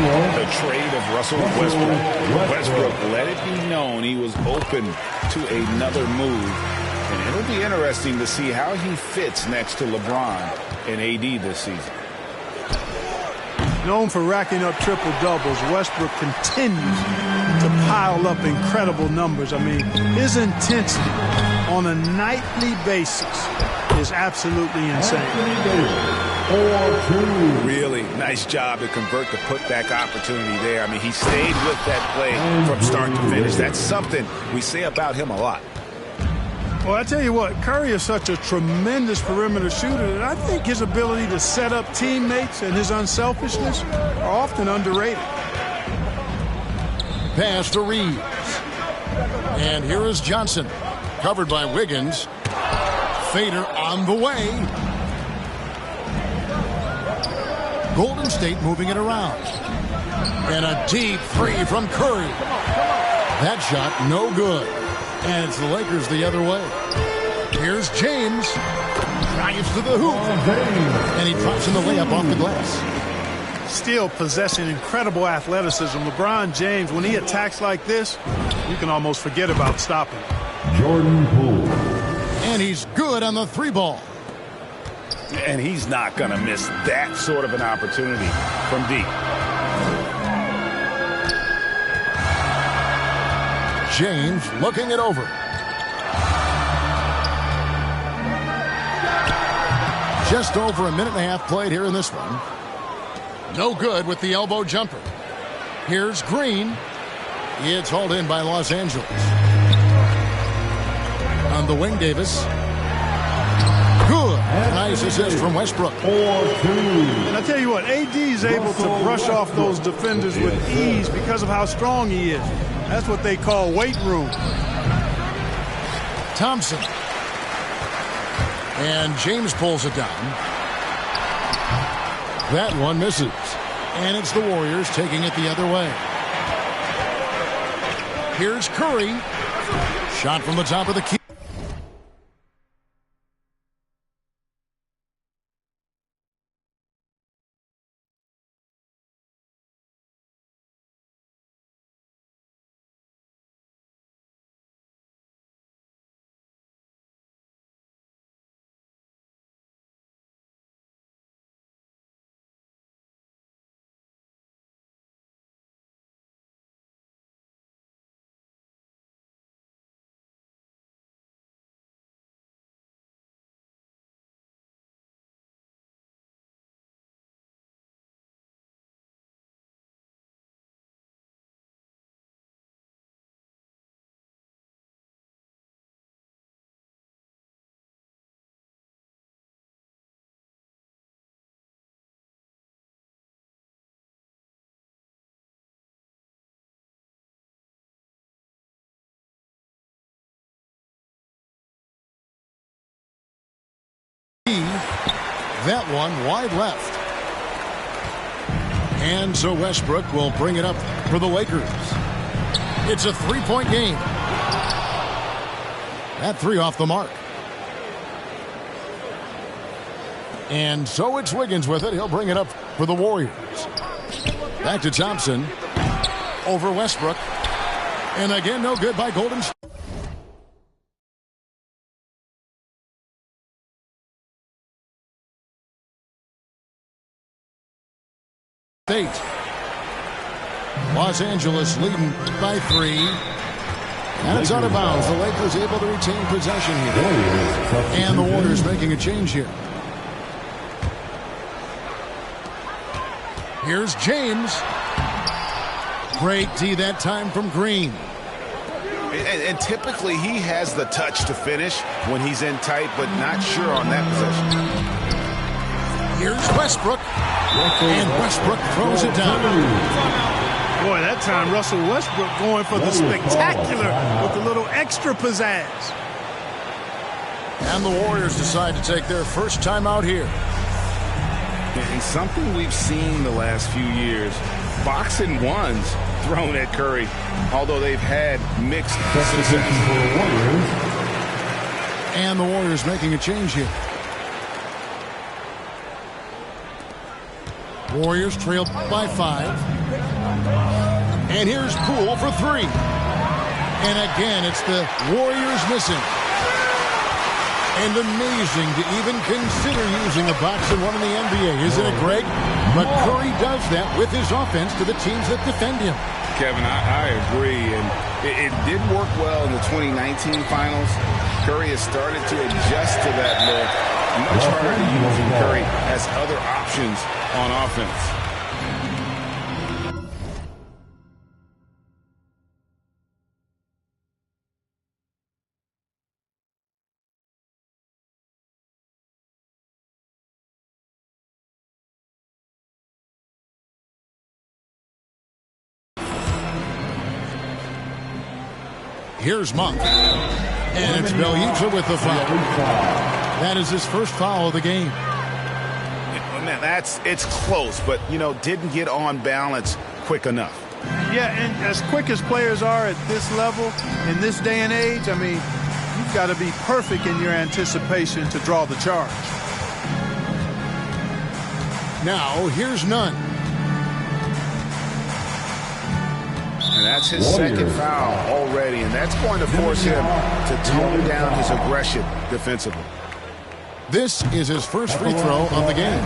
The trade of Russell Westbrook. Westbrook let it be known he was open to another move. And it'll be interesting to see how he fits next to LeBron and AD this season. Known for racking up triple-doubles, Westbrook continues to pile up incredible numbers. I mean, his intensity on a nightly basis is absolutely insane. Really nice job to convert the putback opportunity there. I mean, he stayed with that play from start to finish. That's something we say about him a lot. Well, I tell you what, Curry is such a tremendous perimeter shooter that I think his ability to set up teammates and his unselfishness are often underrated. Pass to Reeves. And here is Johnson. Covered by Wiggins. Fader on the way. Golden State moving it around. And a deep three from Curry. That shot no good. And it's the Lakers the other way. Here's James. Drives to the hoop. And he drops in the layup off the glass. Still possessing incredible athleticism, LeBron James, when he attacks like this, you can almost forget about stopping. Jordan Poole. And he's good on the three ball. And he's not going to miss that sort of an opportunity from deep. James looking it over. Just over a minute and a half played here in this one. No good with the elbow jumper. Here's Green. It's hauled in by Los Angeles. On the wing, Davis. Good. Nice assist from Westbrook. 4-2. And I tell you what, AD is able to brush off those defenders with ease because of how strong he is. That's what they call weight room. Thompson. And James pulls it down. That one misses. And it's the Warriors taking it the other way. Here's Curry. Shot from the top of the key. That one wide left. And so Westbrook will bring it up for the Lakers. It's a three-point game. That three off the mark. And so it's Wiggins with it. He'll bring it up for the Warriors. Back to Thompson. Over Westbrook. And again, no good by Golden State. Los Angeles leading by 3. And it's out of bounds. The Lakers able to retain possession here. And the Warriors making a change here. Here's James. Great D that time from Green. And typically he has the touch to finish when he's in tight, but not sure on that possession. Here's Westbrook. And Westbrook throws it down. Boy, that time Russell Westbrook going for the spectacular with a little extra pizzazz. And the Warriors decide to take their first time out here. And something we've seen the last few years, boxing ones thrown at Curry, although they've had mixed success. And the Warriors making a change here. Warriors trail by 5. And here's Poole for 3. And again, it's the Warriors missing. And amazing to even consider using a box and one in the NBA, isn't it, Greg? But Curry does that with his offense to the teams that defend him. Kevin, I agree, and it did work well in the 2019 finals. Curry has started to adjust to that look. Much harder to use when Curry has other options on offense. Here's Monk. And it's Bjelica with the foul. That is his first foul of the game. Man, it's close, but, didn't get on balance quick enough. Yeah, and as quick as players are at this level, in this day and age, I mean, you've got to be perfect in your anticipation to draw the charge. Now, here's Nunn. And that's his second foul already, and that's going to force him to tone down his aggression defensively. This is his first free throw of the game.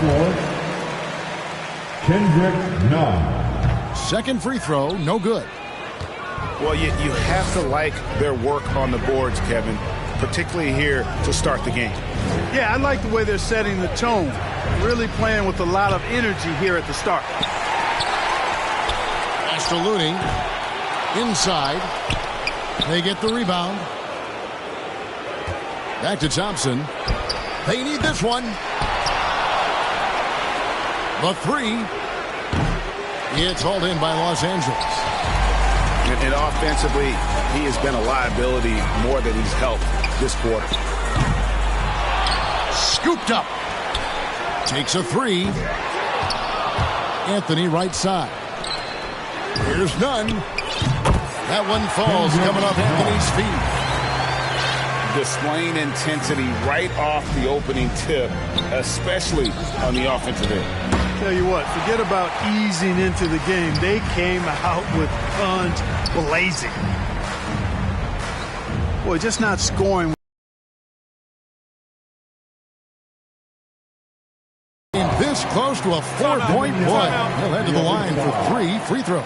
Kendrick Nunn. Second free throw, no good. Well, you have to like their work on the boards, Kevin, particularly here to start the game. Yeah, I like the way they're setting the tone, really playing with a lot of energy here at the start. Pass to Looney. Inside. They get the rebound. Back to Thompson. They need this one. The 3. It's hauled in by Los Angeles. And offensively, he has been a liability more than he's helped this quarter. Scooped up. Takes a 3. Anthony right side. Here's Nunn. That one falls coming off Anthony's feet. Displaying intensity right off the opening tip, especially on the offensive end. Tell you what, forget about easing into the game. They came out with guns blazing. Boy, just not scoring. This close to a 4-point play. He'll head to the line for 3 free throws.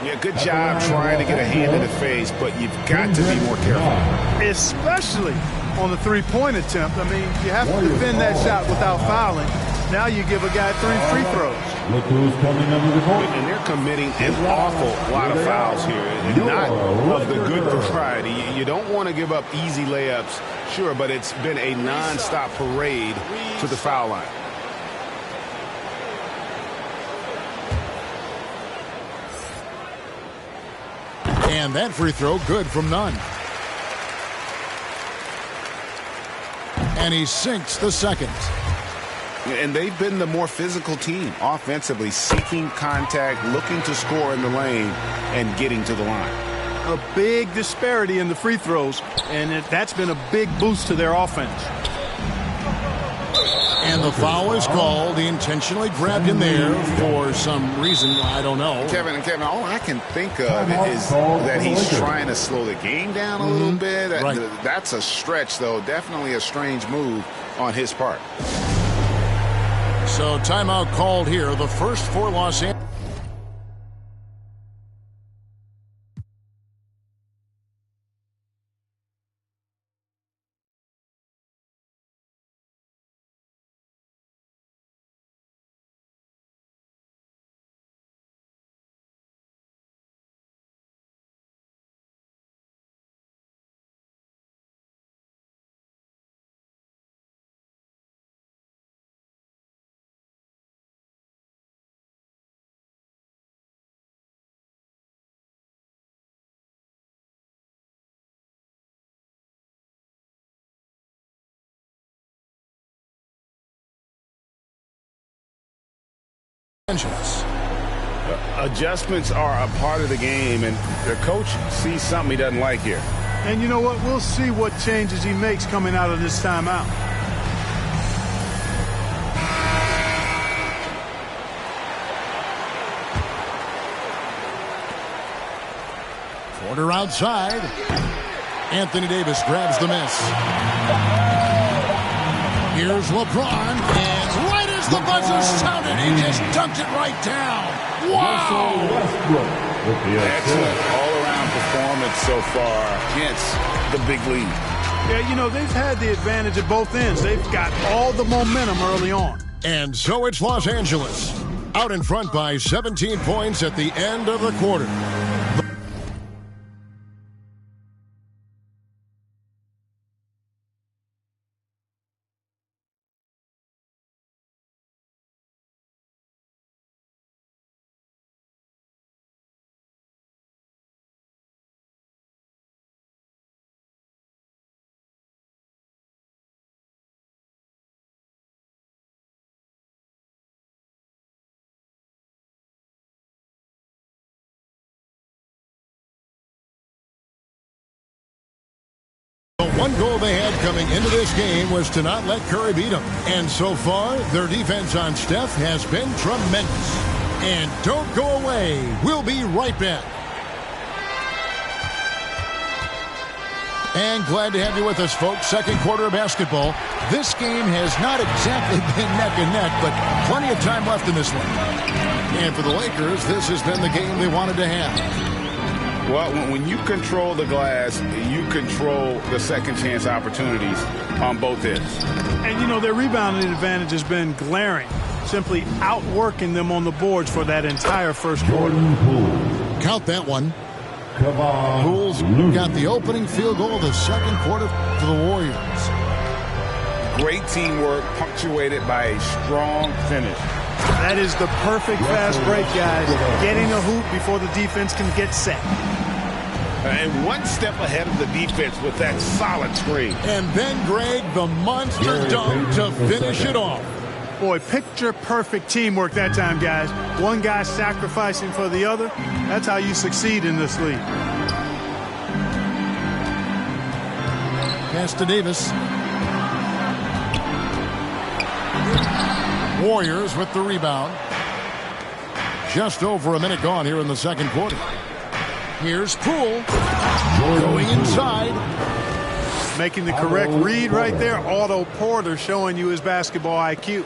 Yeah, good job trying to get a hand in the face, but you've got to be more careful. Especially on the three-point attempt. I mean, you have to defend that shot without fouling. Now you give a guy 3 free throws. Look who's coming under the court. And they're committing an awful lot of fouls here, and not of the good variety. You don't want to give up easy layups, sure, but it's been a nonstop parade to the foul line. And that free throw good from Nunn. And he sinks the second. And they've been the more physical team offensively, seeking contact, looking to score in the lane, and getting to the line. A big disparity in the free throws, and that's been a big boost to their offense. And the foul is called. He intentionally grabbed him there for some reason. I don't know. Kevin, all I can think of is that he's trying to slow the game down a little bit. Right. That's a stretch, though. Definitely a strange move on his part. So timeout called here. The first for Los Angeles. Adjustments are a part of the game, and the coach sees something he doesn't like here. And you know what? We'll see what changes he makes coming out of this timeout. Porter outside. Anthony Davis grabs the miss. Here's LeBron, and right as the buzzer sounded, he just dunked it right down. Wow! Excellent all-around performance so far against the big lead. Yeah, you know, they've had the advantage at both ends. They've got all the momentum early on. And so it's Los Angeles, out in front by 17 points at the end of the quarter. One goal they had coming into this game was to not let Curry beat them. And so far, their defense on Steph has been tremendous. And don't go away. We'll be right back. And glad to have you with us, folks. Second quarter of basketball. This game has not exactly been neck and neck, but plenty of time left in this one. And for the Lakers, this has been the game they wanted to have. Well, when you control the glass, you control the second chance opportunities on both ends. And, you know, their rebounding advantage has been glaring, simply outworking them on the boards for that entire first quarter. Count that one. Poole's got the opening field goal of the second quarter for the Warriors. Great teamwork punctuated by a strong finish. That is the perfect fast break, guys. Getting a hoop before the defense can get set. And one step ahead of the defense with that solid screen. And then, Greg, the monster dunk to finish it off. Boy, picture-perfect teamwork that time, guys. One guy sacrificing for the other. That's how you succeed in this league. Pass to Davis. Warriors with the rebound. Just over a minute gone here in the second quarter. Here's Poole going inside. Making the correct read right there. Otto Porter showing you his basketball IQ.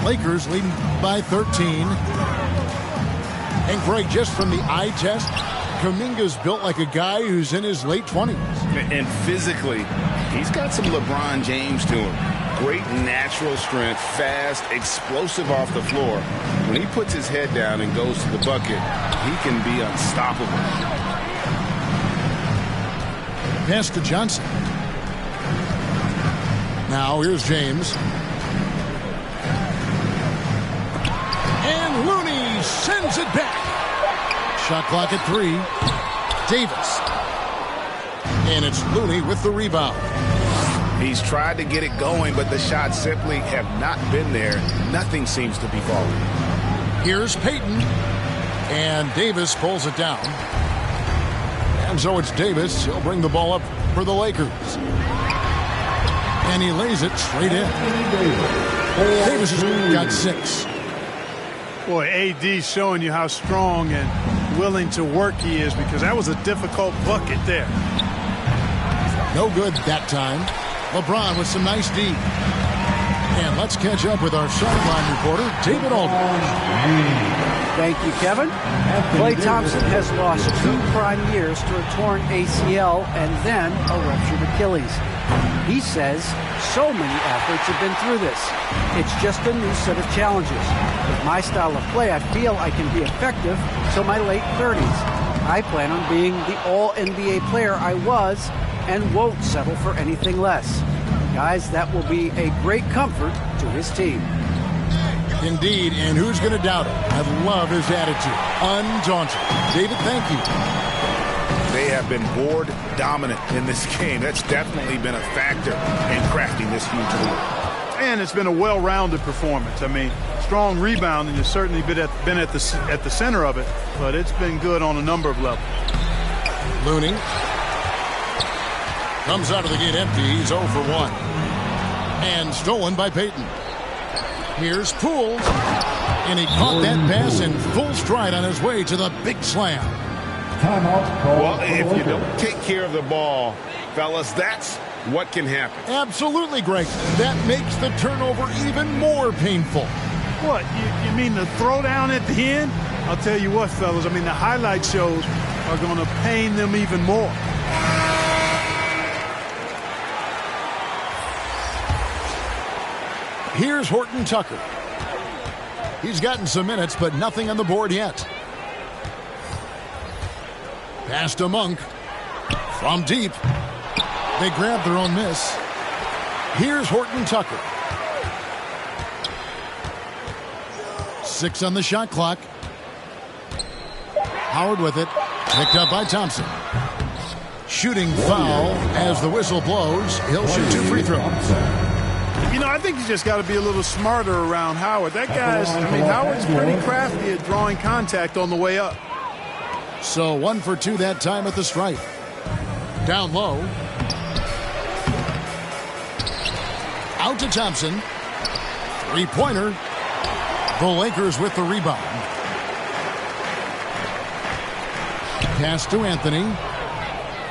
Lakers leading by 13. And Greg, just from the eye test, Kuminga's built like a guy who's in his late 20s. And physically, he's got some LeBron James to him. Great natural strength, fast, explosive off the floor. When he puts his head down and goes to the bucket, he can be unstoppable. Pass to Johnson. Now here's James. And Looney sends it back. Shot clock at 3. Davis. And it's Looney with the rebound. He's tried to get it going, but the shots simply have not been there. Nothing seems to be falling. Here's Payton. And Davis pulls it down. And so it's Davis. He'll bring the ball up for the Lakers. And he lays it straight in. Davis has got 6. Boy, AD showing you how strong and willing to work he is, because that was a difficult bucket there. No good that time. LeBron with some nice D. And let's catch up with our sideline reporter, David Aldridge. Thank you, Kevin. Klay Thompson has lost 2 prime years to a torn ACL and then a ruptured Achilles. He says so many athletes have been through this. It's just a new set of challenges. With my style of play, I feel I can be effective till my late 30s. I plan on being the all-NBA player I was and won't settle for anything less. Guys, that will be a great comfort to his team. Indeed, and who's going to doubt it? I love his attitude. Undaunted. David, thank you. They have been board dominant in this game. That's definitely been a factor in crafting this huge lead. And it's been a well-rounded performance. I mean, strong rebounding has certainly been at the center of it, but it's been good on a number of levels. Looney comes out of the gate empty. He's 0 for 1. And stolen by Payton. Here's Poole. And he caught that pass in full stride on his way to the big slam. Timeout call. Well, if you don't take care of the ball, fellas, that's what can happen. Absolutely, Greg. That makes the turnover even more painful. What, you mean the throwdown at the end? I'll tell you what, fellas, I mean, the highlight shows are going to pain them even more. Here's Horton Tucker. He's gotten some minutes, but nothing on the board yet. Pass to Monk. From deep. They grab their own miss. Here's Horton Tucker. 6 on the shot clock. Howard with it. Picked up by Thompson. Shooting foul as the whistle blows. He'll shoot 2 free throws. You know, I think he's just got to be a little smarter around Howard. Howard's pretty crafty at drawing contact on the way up. So 1 for 2 that time at the stripe. Down low. Out to Thompson. 3-pointer. The Lakers with the rebound. Pass to Anthony.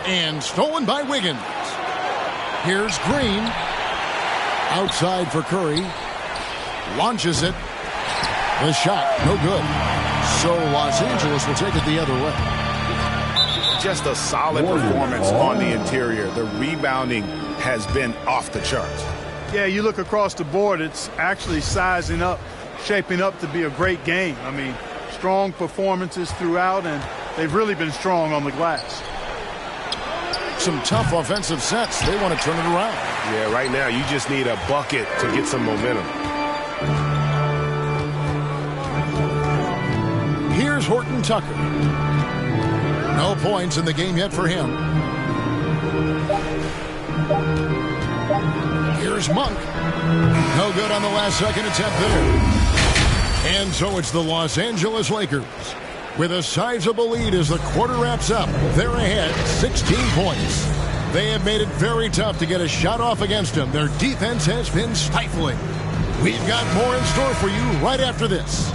And stolen by Wiggins. Here's Green. Outside for Curry. Launches it. The shot, no good. So Los Angeles will take it the other way. Just a solid performance on the interior. The rebounding has been off the charts. Yeah, you look across the board, it's actually sizing up, shaping up to be a great game. I mean, strong performances throughout, and they've really been strong on the glass. Some tough offensive sets. They want to turn it around. Yeah, right now you just need a bucket to get some momentum. Here's Horton Tucker. No points in the game yet for him. Here's Monk. No good on the last second attempt there. And so it's the Los Angeles Lakers with a sizable lead as the quarter wraps up. They're ahead 16 points. They have made it very tough to get a shot off against them. Their defense has been stifling. We've got more in store for you right after this.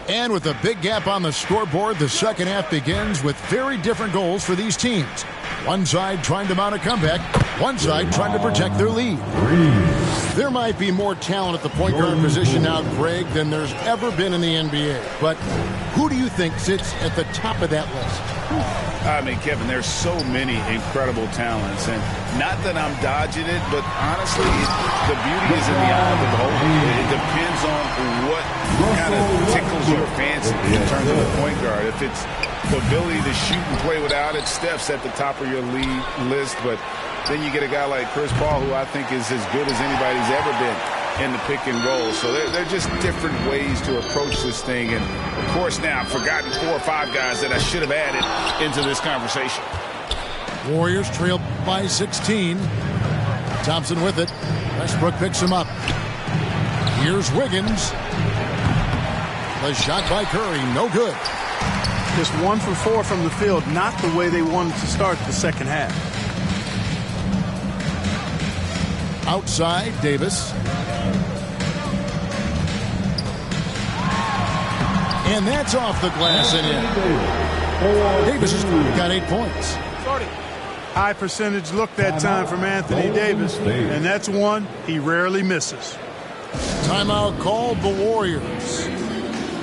And with a big gap on the scoreboard, the second half begins with very different goals for these teams. One side trying to mount a comeback, one side trying to protect their lead. There might be more talent at the point guard position now, Greg, than there's ever been in the NBA. But who do you think sits at the top of that list? I mean, Kevin, there's so many incredible talents, and not that I'm dodging it, but honestly, the beauty is in the eye of the beholder. It depends on what kind of tickles your fancy in terms of the point guard. If it's the ability to shoot and play without it, Steph's at the top of your league list, but then you get a guy like Chris Paul, who I think is as good as anybody's ever been in the pick and roll. So they're just different ways to approach this thing. And, of course, now I've forgotten 4 or 5 guys that I should have added into this conversation. Warriors trail by 16. Thompson with it. Westbrook picks him up. Here's Wiggins. The shot by Curry, no good. Just 1 for 4 from the field, not the way they wanted to start the second half. Outside, Davis. And that's off the glass and in. Davis has got 8 points. High percentage look that time from Anthony Davis, and that's one he rarely misses. Timeout called the Warriors.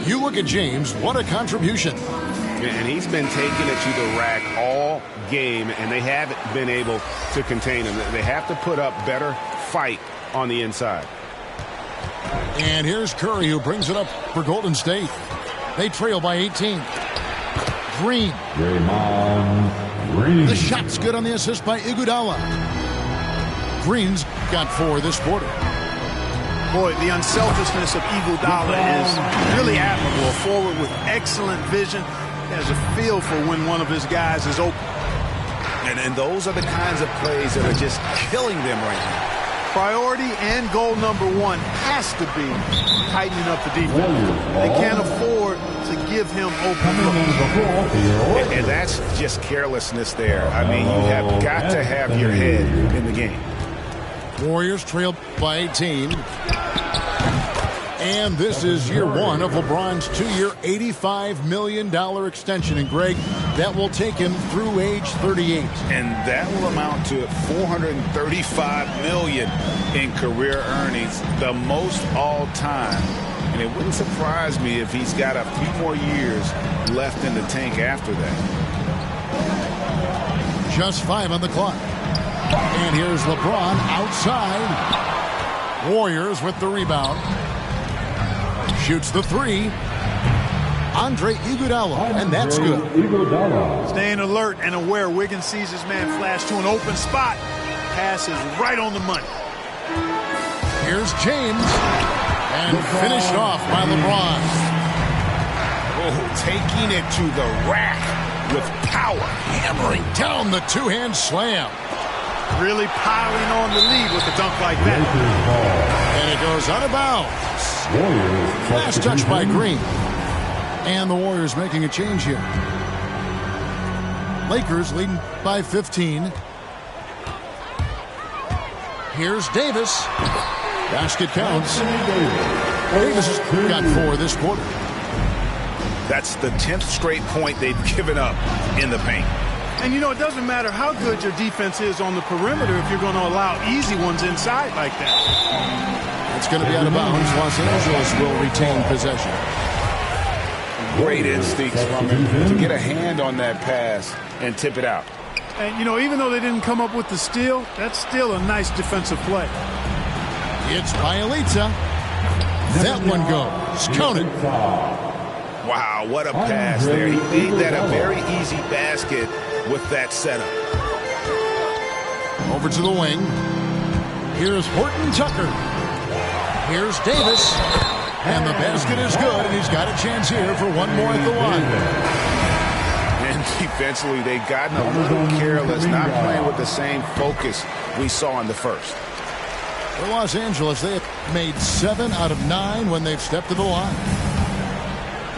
You look at James, what a contribution. And he's been taking it to the rack all game, and they haven't been able to contain him. They have to put up better fight on the inside. And here's Curry, who brings it up for Golden State. They trail by 18. Green. Green. The shot's good on the assist by Iguodala. Green's got 4 this quarter. Boy, the unselfishness of Iguodala is really admirable. A forward with excellent vision. He has a feel for when one of his guys is open. And those are the kinds of plays that are just killing them right now. Priority and goal number 1 has to be tightening up the defense. They can't afford to give him open looks. And that's just carelessness there. I mean, you have got to have your head in the game. Warriors trail by 18. And this is year one of LeBron's two-year, $85 million extension. And, Greg, that will take him through age 38. And that will amount to $435 million in career earnings, the most all time. And it wouldn't surprise me if he's got a few more years left in the tank after that. Just 5 on the clock. And here's LeBron outside. Warriors with the rebound. Shoots the three. Andre Iguodala, and that's good. Staying alert and aware. Wiggins sees his man flash to an open spot. Pass is right on the money. Here's James. And finished off by LeBron. Oh, taking it to the rack with power. Hammering down the two-hand slam. Really piling on the lead with a dunk like that. And it goes out of bounds. Last touch by Green. And the Warriors making a change here. Lakers leading by 15. Here's Davis. Basket counts. Davis has got 4 this quarter. That's the 10th straight point they've given up in the paint. And, you know, it doesn't matter how good your defense is on the perimeter if you're going to allow easy ones inside like that. It's going to be out of bounds. Los Angeles will retain possession. Great instincts from him to get a hand on that pass and tip it out. And, you know, even though they didn't come up with the steal, that's still a nice defensive play. It's Bielitsa. That one goes. Count it. Wow, what a pass there. He made that a very easy basket with that setup. Over to the wing. Here's Horton Tucker. Here's Davis. And the basket is good, and he's got a chance here for one more at the line. And defensively, they've gotten a little careless, not playing with the same focus we saw in the first. For Los Angeles, they have made 7 out of 9 when they've stepped to the line.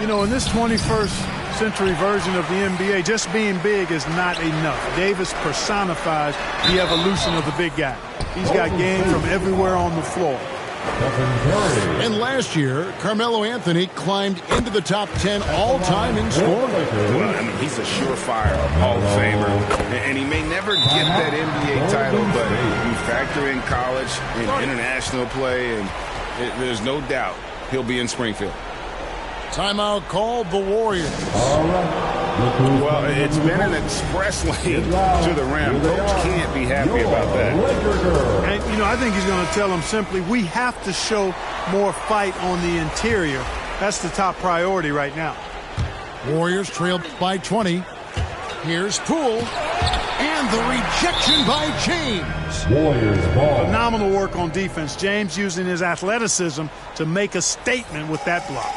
You know, in this 21st century version of the NBA, just being big is not enough. Davis personifies the evolution of the big guy. He's got game from everywhere on the floor. And last year, Carmelo Anthony climbed into the top 10 all-time in scoring. Well, I mean, he's a surefire Hall of Famer, and he may never get that NBA title, but you factor in college and international play, and there's no doubt he'll be in Springfield. Timeout called the Warriors. Well, it's been an express lane to the rim. Coach can't be happy about that. And, you know, I think he's going to tell them simply, we have to show more fight on the interior. That's the top priority right now. Warriors trailed by 20. Here's Poole. And the rejection by James. Warriors ball. Phenomenal work on defense. James using his athleticism to make a statement with that block.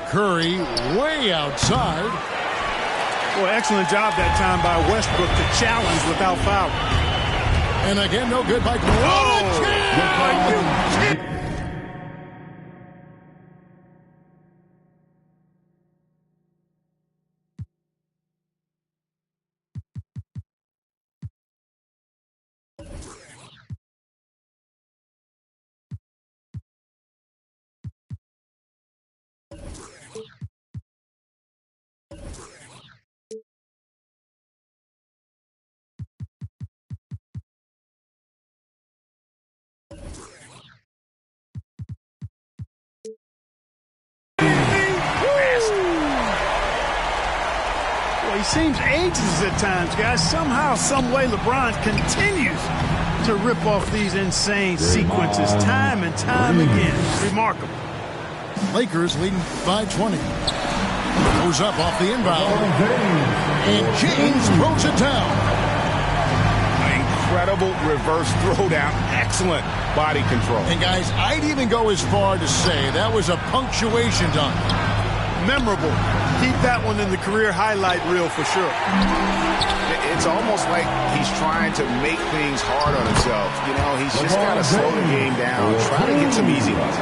Curry way outside. Boy, excellent job that time by Westbrook to challenge without foul. And again, no good by He seems ageless at times, guys. Somehow, some way, LeBron continues to rip off these insane sequences time and time again. Remarkable. Lakers leading by 20. Goes up off the inbound. And James throws it down. Incredible reverse throwdown. Excellent body control. And, guys, I'd even go as far to say that was a punctuation dunk. Memorable. Keep that one in the career highlight reel for sure. It's almost like he's trying to make things hard on himself. You know, he's just got to slow the game down, try to get some easy ones.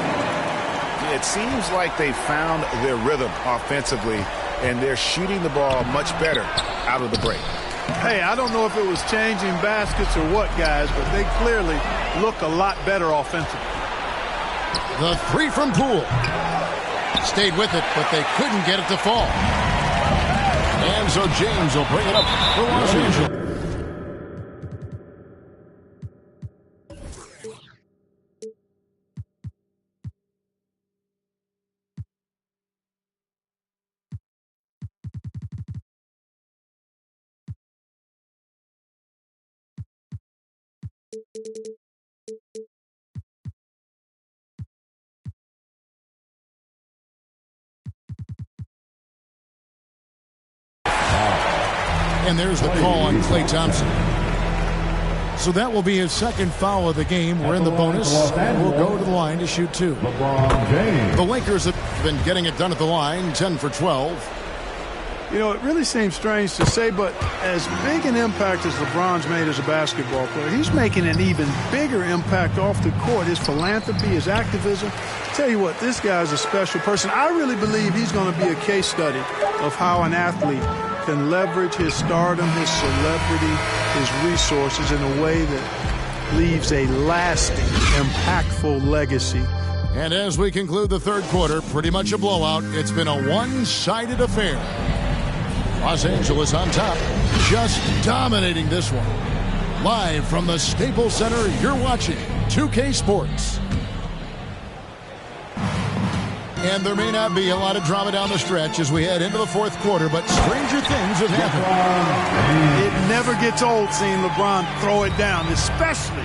It seems like they found their rhythm offensively, and they're shooting the ball much better out of the break. Hey, I don't know if it was changing baskets or what, guys, but they clearly look a lot better offensively. The three from Poole. Stayed with it, but they couldn't get it to fall. And so James will bring it up for Los Angeles. And there's the call on Klay Thompson. So that will be his second foul of the game. We're in the bonus. We'll go to the line to shoot two. The Lakers have been getting it done at the line, 10 for 12. You know, it really seems strange to say, but as big an impact as LeBron's made as a basketball player, he's making an even bigger impact off the court. His philanthropy, his activism. Tell you what, this guy's a special person. I really believe he's going to be a case study of how an athlete can leverage his stardom, his celebrity, his resources in a way that leaves a lasting, impactful legacy. And as we conclude the third quarter, pretty much a blowout. It's been a one-sided affair. Los Angeles on top, just dominating this one. Live from the Staples Center, you're watching 2K Sports. And there may not be a lot of drama down the stretch as we head into the fourth quarter, but stranger things have happened. It never gets old seeing LeBron throw it down, especially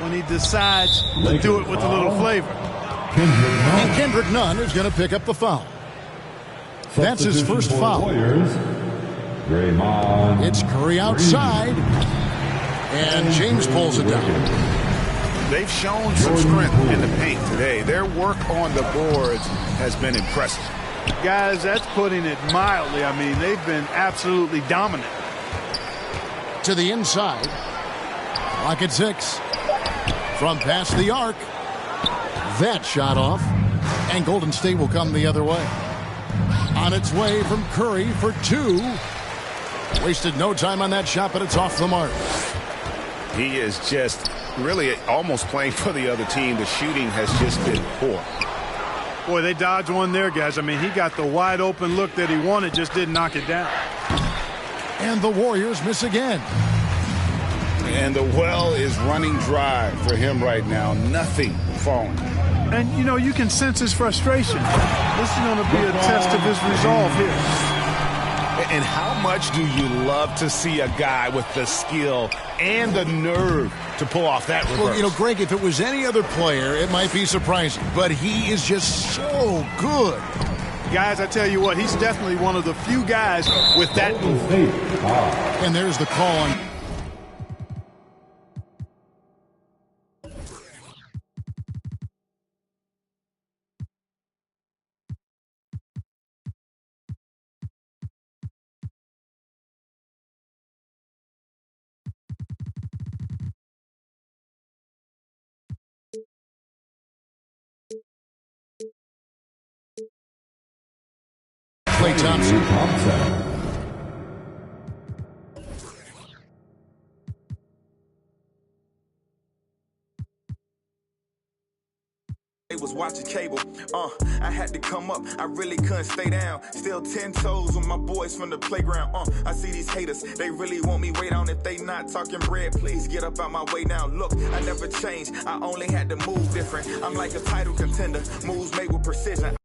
when he decides to do it with a little flavor. And Kendrick Nunn is going to pick up the foul. That's his first foul. It's Curry outside, and James pulls it down. They've shown some strength in the paint today. Their work on the boards has been impressive. Guys, that's putting it mildly. I mean, they've been absolutely dominant. To the inside. Clock at 6. From past the arc. That shot off. And Golden State will come the other way. On its way from Curry for 2. Wasted no time on that shot, but it's off the mark. He is just really almost playing for the other team. The shooting has just been poor. Boy, they dodged one there, guys. I mean, he got the wide open look that he wanted, just didn't knock it down. And the Warriors miss again. And the well is running dry for him right now. Nothing falling. And, you know, you can sense his frustration. This is going to be a test of his resolve here. And how much do you love to see a guy with the skill and the nerve to pull off that reverse? Well, you know, Greg, if it was any other player, it might be surprising. But he is just so good. Guys, I tell you what, he's definitely one of the few guys with that move. And there's the call on. Klay Thompson. Was watching cable, I had to come up, I really couldn't stay down, still 10 toes with my boys from the playground, I see these haters, they really want me way down. If they not talking bread, please get up out my way now. Look, I never changed, I only had to move different. I'm like a title contender, moves made with precision.